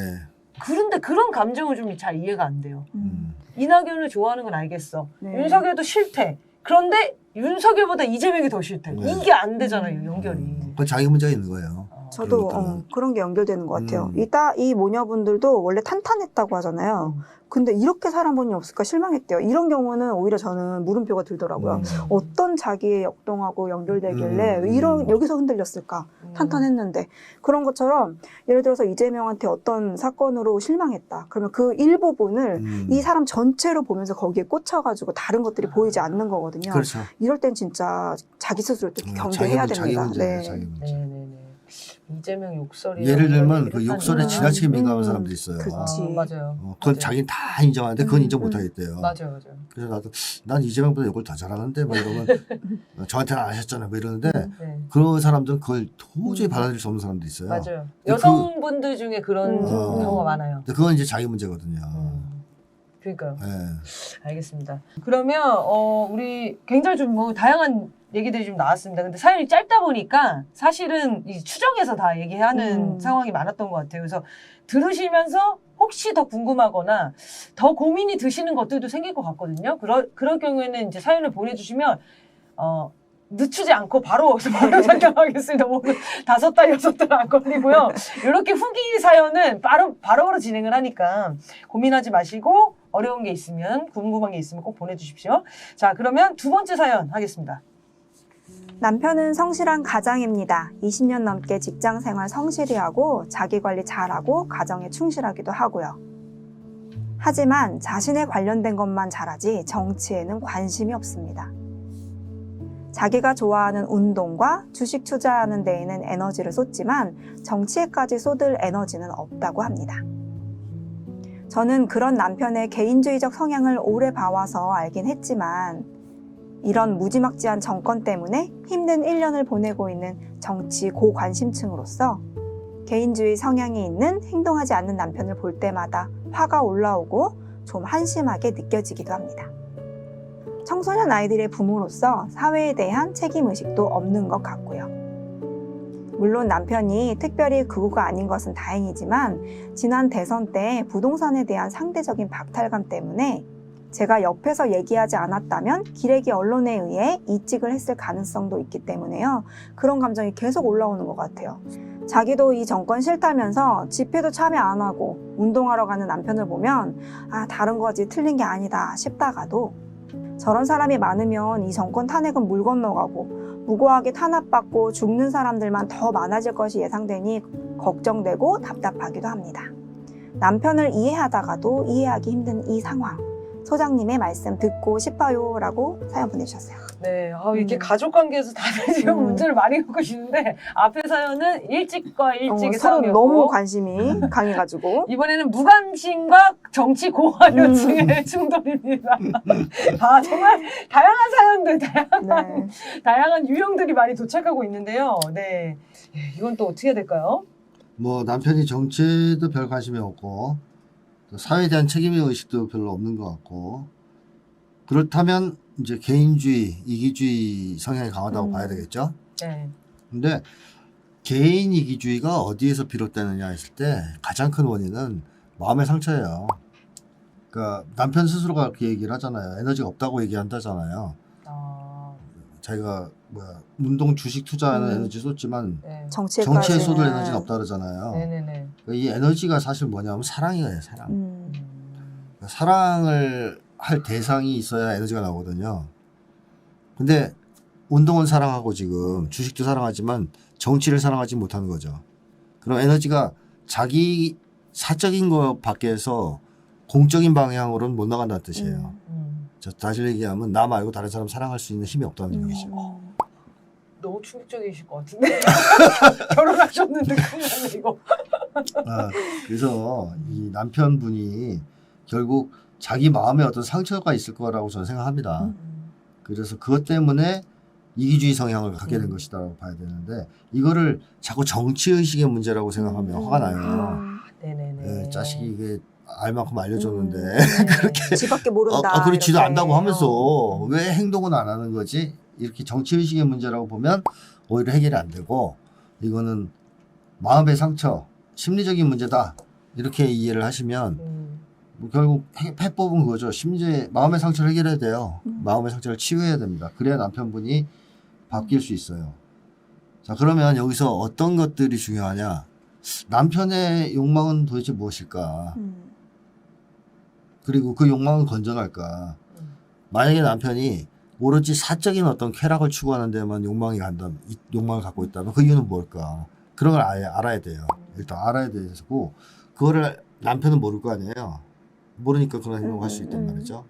그런데 그런 감정을 좀 잘 이해가 안 돼요. 이낙연을 좋아하는 건 알겠어. 네. 윤석열도 싫대. 그런데 윤석열보다 이재명이 더 싫대. 네. 이게 안 되잖아요, 연결이. 그건 자기 문제가 있는 거예요. 저도 그러니까는. 그런 게 연결되는 것 같아요. 이 모녀분들도 원래 탄탄했다고 하잖아요. 근데 이렇게 사람 본이 없을까 실망했대요. 이런 경우는 오히려 저는 물음표가 들더라고요. 어떤 자기의 역동하고 연결되길래 왜 여기서 흔들렸을까? 탄탄했는데. 그런 것처럼 예를 들어서 이재명한테 어떤 사건으로 실망했다. 그러면 그 일부분을 이 사람 전체로 보면서 거기에 꽂혀가지고 다른 것들이 보이지 않는 거거든요. 그렇죠. 이럴 땐 진짜 자기 스스로 또 경계해야 자기 됩니다. 문제예요. 네. 자기 문제. 네네네. 이재명 욕설이 예를 들면 그 욕설에 지나치게 민감한 사람들이 있어요. 그치. 맞아요. 그건 맞아요. 자기는 다 인정하는데 그건 인정 못 하겠대요. 맞아요. 그래서 난 이재명보다 욕을 더 잘하는데 뭐 이러면 저한테는 안 하셨잖아요. 뭐 이러는데 네. 그런 사람들은 그걸 도저히 받아들일 수 없는 사람도 있어요. 맞아요. 여성분들 중에 그런 경우가 많아요. 근데 그건 이제 자기 문제거든요. 그러니까요. 네. 알겠습니다. 그러면 우리 굉장히 좀 뭐 다양한 얘기들이 좀 나왔습니다. 근데 사연이 짧다 보니까 사실은 이 추정해서 다 얘기하는 상황이 많았던 것 같아요. 그래서 들으시면서 혹시 더 궁금하거나 더 고민이 드시는 것들도 생길 것 같거든요. 그럴 경우에는 이제 사연을 보내주시면 늦추지 않고 바로 상담하겠습니다. 오늘 5달, 6달 안 걸리고요. 이렇게 후기 사연은 바로 진행을 하니까 고민하지 마시고 어려운 게 있으면 궁금한 게 있으면 꼭 보내주십시오. 자, 그러면 두 번째 사연 하겠습니다. 남편은 성실한 가장입니다. 20년 넘게 직장 생활 성실히 하고 자기 관리 잘하고 가정에 충실하기도 하고요. 하지만 자신에 관련된 것만 잘하지 정치에는 관심이 없습니다. 자기가 좋아하는 운동과 주식 투자하는 데에는 에너지를 쏟지만 정치에까지 쏟을 에너지는 없다고 합니다. 저는 그런 남편의 개인주의적 성향을 오래 봐와서 알긴 했지만 이런 무지막지한 정권 때문에 힘든 1년을 보내고 있는 정치 고관심층으로서 개인주의 성향이 있는 행동하지 않는 남편을 볼 때마다 화가 올라오고 좀 한심하게 느껴지기도 합니다. 청소년 아이들의 부모로서 사회에 대한 책임의식도 없는 것 같고요. 물론 남편이 특별히 극우가 아닌 것은 다행이지만 지난 대선 때 부동산에 대한 상대적인 박탈감 때문에 제가 옆에서 얘기하지 않았다면 기레기 언론에 의해 이직을 했을 가능성도 있기 때문에요. 그런 감정이 계속 올라오는 것 같아요. 자기도 이 정권 싫다면서 집회도 참여 안 하고 운동하러 가는 남편을 보면 아, 다른 거지 틀린 게 아니다 싶다가도 저런 사람이 많으면 이 정권 탄핵은 물 건너가고 무고하게 탄압받고 죽는 사람들만 더 많아질 것이 예상되니 걱정되고 답답하기도 합니다. 남편을 이해하다가도 이해하기 힘든 이 상황. 소장님의 말씀 듣고 싶어요 라고 사연 보내주셨어요. 네, 이렇게 음. 가족 관계에서 다들 지금 음. 문제를 많이 겪고 계시는데 앞에 사연은 일찍과 일찍의 서로 싸움이었고 너무 관심이 강해가지고 이번에는 무관심과 정치 고관여층의 충돌입니다. 아 정말 다양한 사연들, 네. 다양한 유형들이 많이 도착하고 있는데요. 네, 이건 또 어떻게 해야 될까요? 뭐 남편이 정치에도 별 관심이 없고 또 사회에 대한 책임의 의식도 별로 없는 것 같고 그렇다면 이제 개인주의, 이기주의 성향이 강하다고 봐야 되겠죠. 네. 근데 개인 이기주의가 어디에서 비롯되느냐 했을 때 가장 큰 원인은 마음의 상처예요. 그러니까 남편 스스로가 그렇게 얘기를 하잖아요. 에너지가 없다고 얘기한다잖아요. 자기가 운동 주식 투자하는 에너지 쏟지만 네. 정치에 쏟을 에너지는 없다 그러잖아요. 네네네. 그러니까 이 에너지가 사실 뭐냐면 사랑이에요. 사랑. 음. 그러니까 사랑을 할 대상이 있어야 에너지가 나오거든요. 근데 운동은 사랑하고 지금 주식도 사랑하지만 정치를 사랑하지 못하는 거죠. 그럼 에너지가 자기 사적인 것 밖에서 공적인 방향으로는 못 나간다는 뜻이에요. 다시 얘기하면 나 말고 다른 사람 사랑할 수 있는 힘이 없다는 얘기죠. 너무 충격적이실 것 같은데 결혼하셨는데 큰일 나네 이거. 그래서 이 남편분이 결국 자기 마음에 어떤 상처가 있을 거라고 저는 생각합니다. 그래서 그것 때문에 이기주의 성향을 갖게 된 것이라고 봐야 되는데 이거를 자꾸 정치의식의 문제라고 생각하면 화가 나요. 네네네. 네, 자식이 이게 알만큼 알려줬는데 그렇게 지밖에 모른다. 그리고 지도 이렇게. 안다고 하면서 왜 행동은 안 하는 거지? 이렇게 정치의식의 문제라고 보면 오히려 해결이 안 되고 이거는 마음의 상처, 심리적인 문제다 이렇게 이해를 하시면 뭐 결국 해법은 그거죠. 마음의 상처를 해결해야 돼요. 마음의 상처를 치유해야 됩니다. 그래야 남편분이 바뀔 수 있어요. 자, 그러면 여기서 어떤 것들이 중요하냐? 남편의 욕망은 도대체 무엇일까? 그리고 그 욕망은 건전할까? 만약에 남편이 오로지 사적인 어떤 쾌락을 추구하는 데만 욕망을 갖고 있다면 그 이유는 뭘까? 그런 걸 알아야 돼요. 일단 알아야 되고 그거를 남편은 모를 거 아니에요. 모르니까 그런 행동을 할 수 있단 말이죠.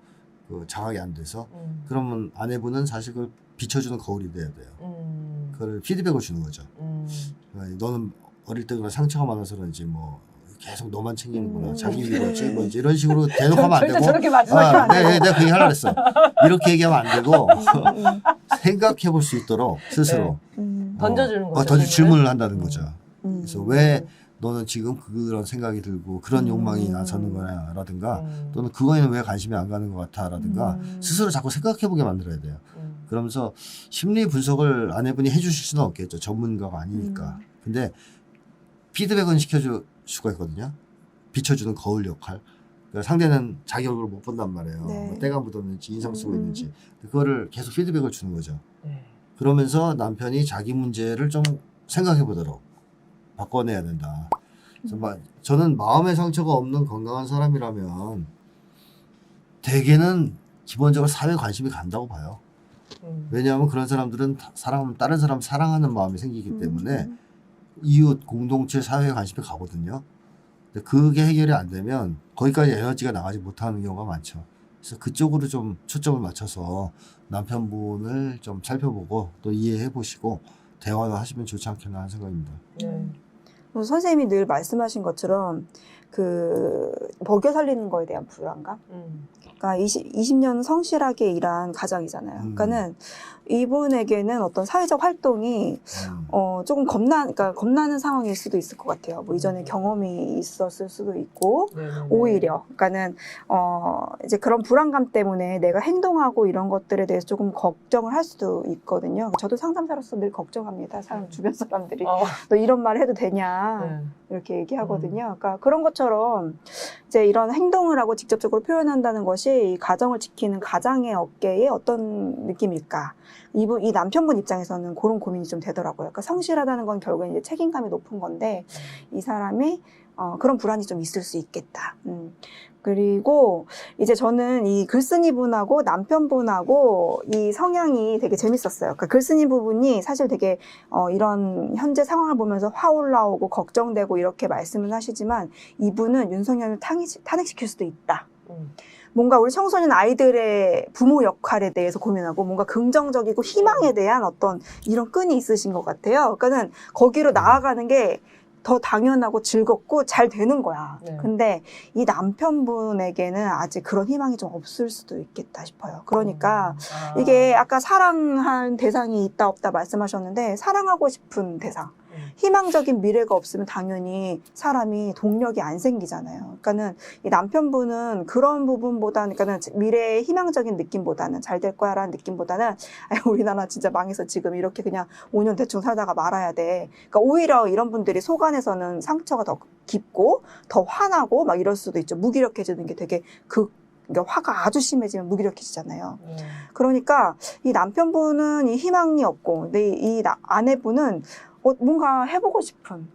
그 자각이 안 돼서. 그러면 아내분은 사실 그걸 비춰주는 거울이 돼야 돼요. 그걸 피드백을 주는 거죠. 너는 어릴 때 그런 상처가 많아서 그런지 뭐 계속 너만 챙기는구나. 자기 위로지 뭐 이제 이런 식으로 대놓고 하면 안 되고. 저렇게 마지막에 안 되고. 내가 그 얘기 하려고 했어. 이렇게 얘기하면 안 되고 생각해 볼 수 있도록 스스로. 던져주는 거죠. 질문을 한다는 거죠. 그래서 왜 너는 지금 그런 생각이 들고 그런 욕망이 나서는 거야 라든가 또는 그거에는 왜 관심이 안 가는 것 같아 라든가 스스로 자꾸 생각해 보게 만들어야 돼요. 그러면서 심리 분석을 아내분이 해주실 수는 없겠죠. 전문가가 아니니까. 근데 피드백은 시켜줄 수가 있거든요. 비춰주는 거울 역할. 그러니까 상대는 자기 얼굴을 못 본단 말이에요. 네. 뭐 때가 묻었는지 인상 쓰고 있는지 그거를 계속 피드백을 주는 거죠. 네. 그러면서 남편이 자기 문제를 좀 생각해 보도록 바꿔내야 된다. 그래서 저는 마음의 상처가 없는 건강한 사람이라면 대개는 기본적으로 사회 관심이 간다고 봐요. 왜냐하면 그런 사람들은 사랑하면 다른 사람 사랑하는 마음이 생기기 때문에 이웃, 공동체, 사회에 관심이 가거든요. 근데 그게 해결이 안 되면 거기까지 에너지가 나가지 못하는 경우가 많죠. 그래서 그쪽으로 좀 초점을 맞춰서 남편분을 좀 살펴보고 또 이해해 보시고 대화를 하시면 좋지 않겠나 하는 생각입니다. 선생님이 늘 말씀하신 것처럼 그 먹여 살리는 거에 대한 불안감. 그러니까 20년 성실하게 일한 가장이잖아요. 그러니까는 이분에게는 어떤 사회적 활동이 조금 겁나는 상황일 수도 있을 것 같아요. 뭐 이전에 경험이 있었을 수도 있고 오히려 그러니까는 이제 그런 불안감 때문에 내가 행동하고 이런 것들에 대해서 조금 걱정을 할 수도 있거든요. 저도 상담사로서 늘 걱정합니다. 주변 사람들이 너 이런 말 해도 되냐? 있다. 네. 이렇게 얘기하거든요. 그러니까 그런 것처럼 이제 이런 행동을 하고 직접적으로 표현한다는 것이 이 가정을 지키는 가장의 어깨에 어떤 느낌일까? 이 남편분 입장에서는 그런 고민이 좀 되더라고요. 그러니까 성실하다는 건 결국엔 이제 책임감이 높은 건데 이 사람이 그런 불안이 좀 있을 수 있겠다. 그리고 이제 저는 이 글쓴이 분하고 남편분하고 이 성향이 되게 재밌었어요. 그러니까 글쓴이 부분이 사실 되게 이런 현재 상황을 보면서 화 올라오고 걱정되고 이렇게 말씀을 하시지만 이분은 윤석열을 탄핵시킬 수도 있다. 뭔가 우리 청소년 아이들의 부모 역할에 대해서 고민하고 뭔가 긍정적이고 희망에 대한 어떤 이런 끈이 있으신 것 같아요. 그러니까는 거기로 나아가는 게 더 당연하고 즐겁고 잘 되는 거야. 네. 근데 이 남편분에게는 아직 그런 희망이 좀 없을 수도 있겠다 싶어요. 그러니까 이게 아까 사랑한 대상이 있다 없다 말씀하셨는데 사랑하고 싶은 대상, 희망적인 미래가 없으면 당연히 사람이 동력이 안 생기잖아요. 그러니까는 이 남편분은 그런 부분보다는, 그러니까는 미래의 희망적인 느낌보다는 잘 될 거야라는 느낌보다는 우리나라 진짜 망해서 지금 이렇게 그냥 5년 대충 살다가 말아야 돼. 그러니까 오히려 이런 분들이 속 안에서는 상처가 더 깊고 더 화나고 막 이럴 수도 있죠. 무기력해지는 게 되게 그러니까 화가 아주 심해지면 무기력해지잖아요. 그러니까 이 남편분은 이 희망이 없고, 근데 이 아내분은 뭔가 해보고 싶은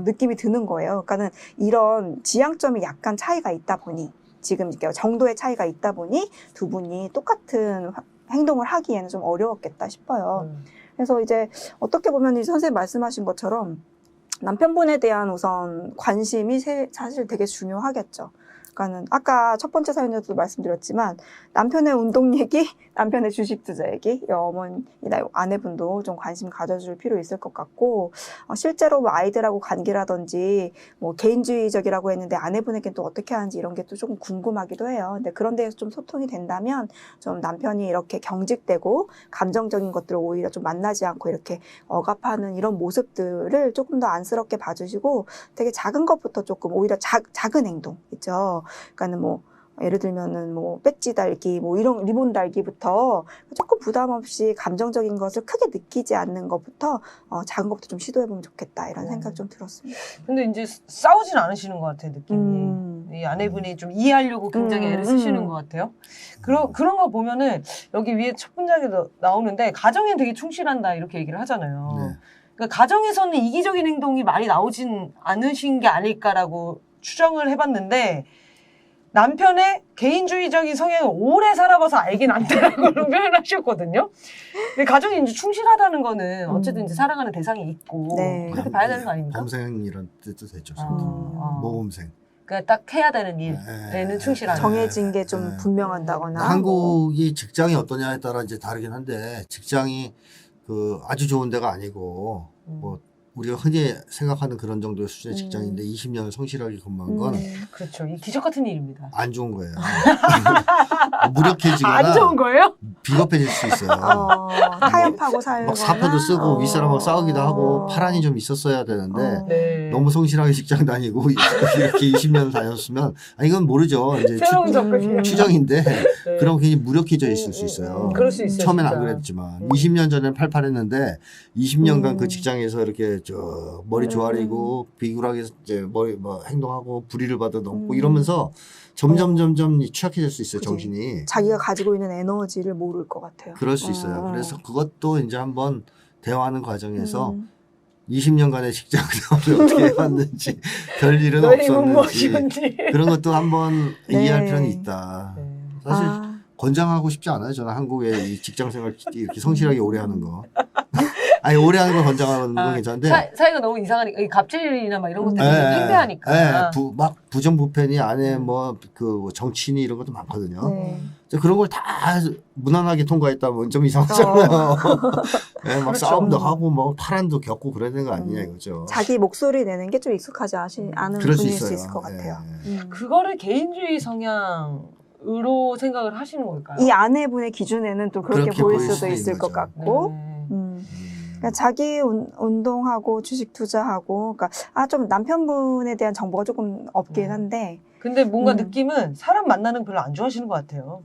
느낌이 드는 거예요. 그러니까는 이런 지향점이 약간 차이가 있다 보니, 지금 이렇게 정도의 차이가 있다 보니 두 분이 똑같은 행동을 하기에는 좀 어려웠겠다 싶어요. 그래서 이제 어떻게 보면 이 선생님 말씀하신 것처럼 남편분에 대한 우선 관심이 사실 되게 중요하겠죠. 그러니까는 아까 첫 번째 사연에도 말씀드렸지만 남편의 운동 얘기, 남편의 주식 투자 얘기, 어머니나 아내분도 좀 관심 가져줄 필요 있을 것 같고, 실제로 뭐 아이들하고 관계라든지 뭐 개인주의적이라고 했는데 아내분에게는 또 어떻게 하는지 이런 게 또 조금 궁금하기도 해요. 근데 그런 데에서 좀 소통이 된다면 좀 남편이 이렇게 경직되고 감정적인 것들을 오히려 좀 만나지 않고 이렇게 억압하는 이런 모습들을 조금 더 안쓰럽게 봐주시고 되게 작은 것부터 조금 오히려 작은 행동 있죠. 그러니까는 뭐 예를 들면은 뭐 배지 달기, 뭐 이런 리본 달기부터 조금 부담 없이 감정적인 것을 크게 느끼지 않는 것부터 작은 것부터 좀 시도해보면 좋겠다 이런 생각 좀 들었습니다. 근데 이제 싸우진 않으시는 것 같아요, 느낌이. 이 아내분이 좀 이해하려고 굉장히 애를 쓰시는 것 같아요. 그런 거 보면은 여기 위에 첫 문장에 나오는데 가정에 되게 충실한다 이렇게 얘기를 하잖아요. 네. 그러니까 가정에서는 이기적인 행동이 많이 나오진 않으신 게 아닐까라고 추정을 해봤는데 남편의 개인주의적인 성향을 오래 살아봐서 알긴 안다라고 표현하셨거든요. 근데 가정이 이제 충실하다는 거는 어쨌든 이제 사랑하는 대상이 있고 네. 그렇게 봐야 되는 거 아닙니까? 범생이란 뜻도 되죠. 모범생. 그러니까 딱 해야 되는 일에는 충실하다. 정해진 게 좀 분명한다거나. 한국이 직장이 어떠냐에 따라 이제 다르긴 한데 직장이 그 아주 좋은 데가 아니고 뭐 우리가 흔히 생각하는 그런 정도의 수준의 직장인데 20년을 성실하게 근무한 건 그렇죠. 이 기적 같은 일입니다. 안 좋은 거예요. 무력해지거나 안 좋은 거예요? 비겁해질 수 있어요. 타협하고 살거나 막 사표도 쓰고 윗사람하고 싸우기도 하고 파란이 좀 있었어야 되는데 네. 너무 성실하게 직장 다니고 이렇게 20년을 다녔으면 이건 모르죠. 이제 새로운 접근이에요. 추정인데 네. 그럼 괜히 무력해져 있을 수 있어요. 그럴 수 있어요. 처음엔 진짜. 안 그랬지만 20년 전엔 팔팔했는데 20년간 그 직장에서 이렇게 저 머리 조아리고 비굴하게 이제 머리 뭐 행동하고 불의를 받아 넘고 이러면서 점점 취약해질 수 있어요. 그치. 정신이. 자기가 가지고 있는 에너지를 모를 것 같아요. 그럴 수 있어요. 그래서 그것도 이제 한번 대화하는 과정에서 20년간의 직장 생활을 어떻게 해왔는지 별일은 없었는지 그런 것도 한번 네. 이해할 필요는 있다. 사실 아. 권장하고 싶지 않아요. 저는 한국의 이 직장 생활 이렇게 성실하게 오래 하는 거. 아니 오래 하는 걸 권장하는 건 괜찮은데 사이가 너무 이상하니까 갑질이나 막 이런 것 때문에 팽배하니까. 막 부정부패니 안에 뭐 그 정치니 이런 것도 많거든요. 네. 그런 걸 다 무난하게 통과했다면 좀 이상하잖아요. 네, 막 그렇죠. 싸움도 하고 뭐 파란도 겪고 그래야 되는 거 아니냐 이거죠. 자기 목소리 내는 게 좀 익숙하지 않은 그럴 수 분일 있어요. 수 있을 것 같아요. 그거를 개인주의 성향으로 생각을 하시는 걸까요? 이 아내분의 기준에는 또 그렇게 보일 수도 수도 있을 있는 것 거죠. 같고 그러니까 자기 운동하고 주식 투자하고 그러니까 좀 남편분에 대한 정보가 조금 없긴 한데 근데 뭔가 느낌은 사람 만나는 거 별로 안 좋아하시는 것 같아요.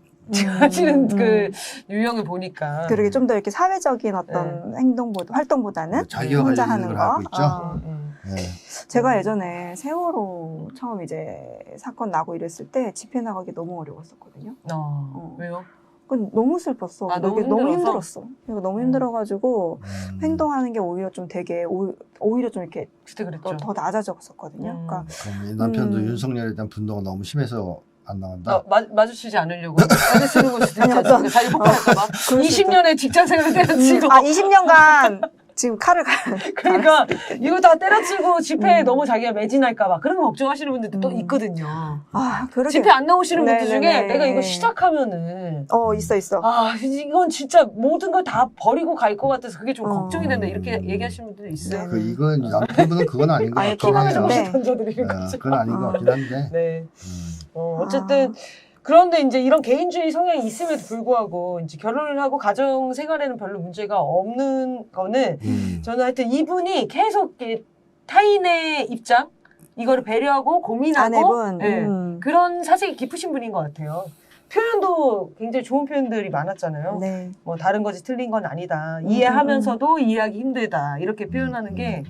하시는 그 유형을 보니까. 그러게 좀 더 이렇게 사회적인 어떤 행동보다 활동보다는 자기가 혼자 관련 하는 걸 거. 하고 있죠. 예. 제가 예전에 세월호 처음 이제 사건 나고 이랬을 때 집회 나가기 너무 어려웠었거든요. 왜요? 그건 너무 슬펐어. 아, 너무 이게 너무 힘들어서? 힘들었어. 이거 너무 힘들어가지고 행동하는 게 오히려 좀 되게 오히려 좀 이렇게 그때 그랬죠. 더 낮아졌었거든요. 그러니까 그럼 이 남편도 윤석열에 대한 분노가 너무 심해서 안 나간다. 마주치지 않으려고. 마주치는 걸 수도 있지 아니, 않습니까? 자기 폭발할까봐. 그럴 수 있죠. 20년의 직장 생활을 때려치고. 20년간 지금 칼을 그러니까 이거 다 때려치고 집회에 너무 자기가 매진할까봐 그런 거 걱정하시는 분들도 또 있거든요. 그러게. 집회 안 나오시는 분들 중에 네네네. 내가 이거 시작하면은 있어. 이건 진짜 모든 걸 다 버리고 갈 것 같아서 그게 좀 어. 걱정이 된다 이렇게 얘기하시는 분들도 있어요. 네. 이건 남편분은 그건 아닌 것 아닐 같긴 것 해요. 같은데. 조금씩 던져드리는 거죠. 그건 아닌 것 같긴 한데. 네. 어쨌든 그런데 이제 이런 개인주의 성향이 있음에도 불구하고 이제 결혼을 하고 가정 생활에는 별로 문제가 없는 거는 저는 하여튼 이분이 계속 이렇게 타인의 입장 이거를 배려하고 고민하고 아내분. 네, 그런 사색이 깊으신 분인 것 같아요. 표현도 굉장히 좋은 표현들이 많았잖아요. 네. 뭐 다른 것이 틀린 건 아니다. 이해하면서도 이해하기 힘들다. 이렇게 표현하는 게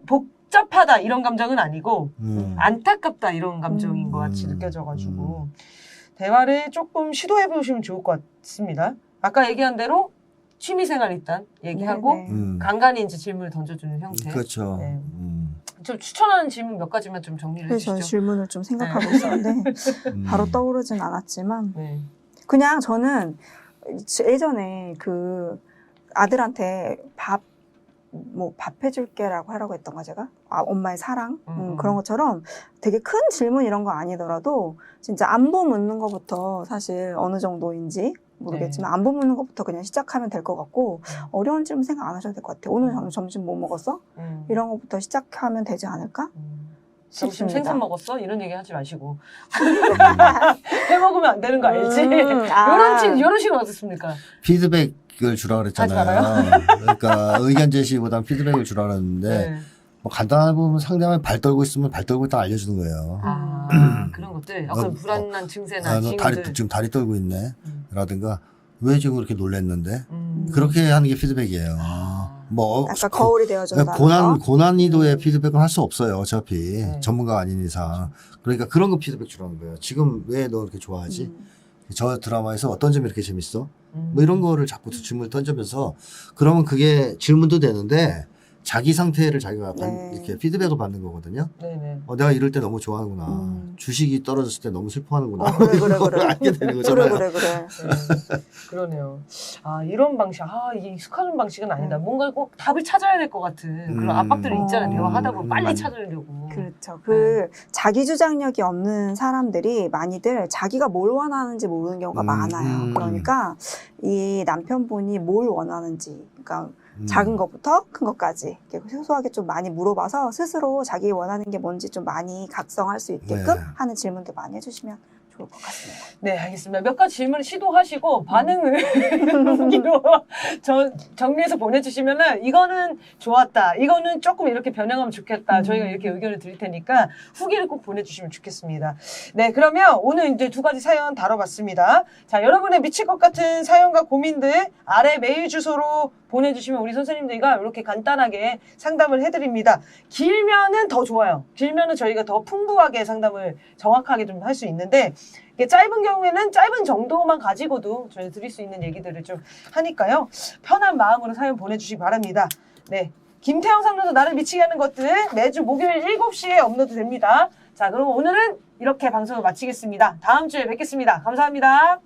복잡하다 이런 감정은 아니고 안타깝다 이런 감정인 것 같이 느껴져가지고 대화를 조금 시도해 보시면 좋을 것 같습니다. 아까 얘기한 대로 취미생활 일단 얘기하고 네. 간간히 이제 질문을 던져주는 형태. 그렇죠. 네. 좀 추천하는 질문 몇 가지만 좀 정리를 그래서 저는 해주시죠. 질문을 좀 생각하고 있었는데 바로 떠오르진 않았지만 네. 그냥 저는 예전에 그 아들한테 밥 해줄게라고 하라고 했던가 제가 엄마의 사랑 그런 것처럼 되게 큰 질문 이런 거 아니더라도 진짜 안부 묻는 것부터 사실 어느 정도인지 모르겠지만 안부 묻는 것부터 그냥 시작하면 될 것 같고 어려운 질문 생각 안 하셔도 될 것 같아요. 오늘 점심 뭐 먹었어? 이런 것부터 시작하면 되지 않을까? 점심 싶습니다. 생선 먹었어? 이런 얘기 하지 마시고 해 먹으면 안 되는 거 알지? 이런 식은 어떻습니까? 피드백을 주라 그랬잖아요. 그러니까 의견 제시보단 피드백을 주라 그랬는데 네. 뭐 간단하게 보면 상대방이 발 떨고 있으면 발 떨고 있다 알려주는 거예요. 그런 것들 약간 불안한 증세나 너 징후들 지금 다리 떨고 있네. 라든가 왜 지금 그렇게 놀랬는데 그렇게 하는 게 피드백이에요. 뭐 약간 거울이 되어준다. 고난이도의 피드백은 할 수 없어요. 어차피 전문가가 아닌 이상. 그러니까 그런 거 피드백 주라는 거예요. 지금 왜 너 이렇게 좋아하지? 저 드라마에서 어떤 점이 이렇게 재밌어? 뭐 이런 거를 자꾸 질문을 던지면서 그러면 그게 질문도 되는데 자기 상태를 자기가 이렇게 피드백을 받는 거거든요. 네네. 내가 이럴 때 너무 좋아하는구나. 주식이 떨어졌을 때 너무 슬퍼하는구나. 그래. 알게 되는 거잖아요. 그래. 그러네요. 이런 방식, 이게 익숙한 방식은 아니다. 뭔가 꼭 답을 찾아야 될 것 같은 그런 압박들이 있잖아요. 대화하다 보면 빨리 찾으려고. 그렇죠. 자기 주장력이 없는 사람들이 많이들 자기가 뭘 원하는지 모르는 경우가 많아요. 그러니까 이 남편분이 뭘 원하는지, 그러니까 작은 것부터 큰 것까지 소소하게 좀 많이 물어봐서 스스로 자기 원하는 게 뭔지 좀 많이 각성할 수 있게끔 하는 질문들 많이 해주시면 좋을 것 같습니다. 네, 알겠습니다. 몇 가지 질문을 시도하시고 반응을 후기로 정리해서 보내주시면은 이거는 좋았다, 이거는 조금 이렇게 변형하면 좋겠다, 저희가 이렇게 의견을 드릴 테니까 후기를 꼭 보내주시면 좋겠습니다. 네, 그러면 오늘 이제 2가지 사연 다뤄봤습니다. 자, 여러분의 미칠 것 같은 사연과 고민들 아래 메일 주소로 보내주시면 우리 선생님들과 이렇게 간단하게 상담을 해드립니다. 길면은 더 좋아요. 길면은 저희가 더 풍부하게 상담을 정확하게 좀 할 수 있는데 이게 짧은 경우에는 짧은 정도만 가지고도 저희 드릴 수 있는 얘기들을 좀 하니까요. 편한 마음으로 사연 보내주시기 바랍니다. 네, 김태형 상담소 나를 미치게 하는 것들 매주 목요일 7시에 업로드 됩니다. 자, 그럼 오늘은 이렇게 방송을 마치겠습니다. 다음 주에 뵙겠습니다. 감사합니다.